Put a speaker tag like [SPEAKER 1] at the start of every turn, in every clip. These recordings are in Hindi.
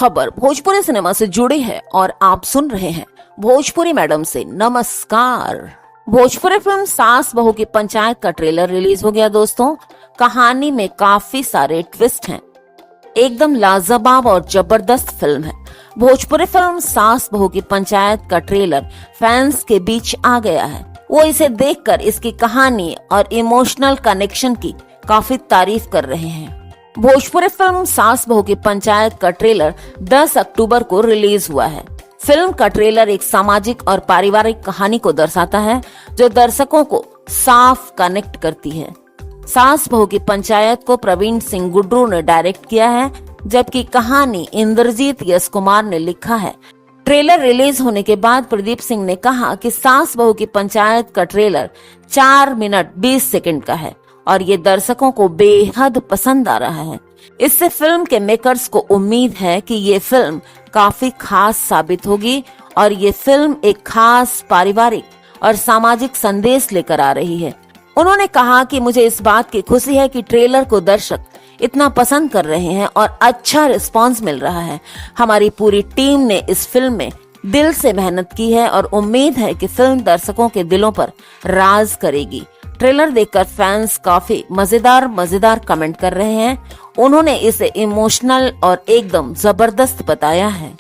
[SPEAKER 1] खबर भोजपुरी सिनेमा से जुड़ी है और आप सुन रहे हैं भोजपुरी मैडम से नमस्कार। भोजपुरी फिल्म सास बहू की पंचायत का ट्रेलर रिलीज हो गया दोस्तों। कहानी में काफी सारे ट्विस्ट हैं। एकदम लाजवाब और जबरदस्त फिल्म है। भोजपुरी फिल्म सास बहू की पंचायत का ट्रेलर फैंस के बीच आ गया है। वो इसे देखकर इसकी कहानी और इमोशनल कनेक्शन की काफी तारीफ कर रहे हैं। भोजपुरी फिल्म सास बहू की पंचायत का ट्रेलर 10 अक्टूबर को रिलीज हुआ है। फिल्म का ट्रेलर एक सामाजिक और पारिवारिक कहानी को दर्शाता है जो दर्शकों को साफ कनेक्ट करती है। सास बहू की पंचायत को प्रवीण सिंह गुड्रू ने डायरेक्ट किया है, जबकि कहानी इंद्रजीत यश कुमार ने लिखा है। ट्रेलर रिलीज होने के बाद प्रदीप सिंह ने कहा कि सास बहू की पंचायत का ट्रेलर 4 मिनट 20 सेकंड का है और ये दर्शकों को बेहद पसंद आ रहा है। इससे फिल्म के मेकर्स को उम्मीद है कि ये फिल्म काफी खास साबित होगी और ये फिल्म एक खास पारिवारिक और सामाजिक संदेश लेकर आ रही है। उन्होंने कहा कि मुझे इस बात की खुशी है कि ट्रेलर को दर्शक इतना पसंद कर रहे हैं और अच्छा रिस्पांस मिल रहा है। हमारी पूरी टीम ने इस फिल्म में दिल से मेहनत की है और उम्मीद है कि फिल्म दर्शकों के दिलों पर राज करेगी। ट्रेलर देखकर फैंस काफी मजेदार कमेंट कर रहे हैं। उन्होंने इसे इमोशनल और एकदम जबरदस्त बताया है।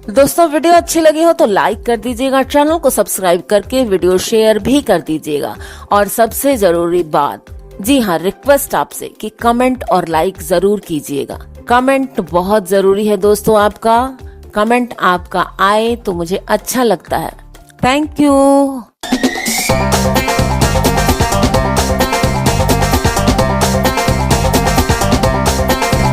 [SPEAKER 1] दोस्तों वीडियो अच्छी लगी हो तो लाइक कर दीजिएगा, चैनल को सब्सक्राइब करके वीडियो शेयर भी कर दीजिएगा और सबसे जरूरी बात, जी हाँ, रिक्वेस्ट आपसे कि कमेंट और लाइक जरूर कीजिएगा। कमेंट बहुत जरूरी है दोस्तों। आपका कमेंट आपका आए तो मुझे अच्छा लगता है। Thank you.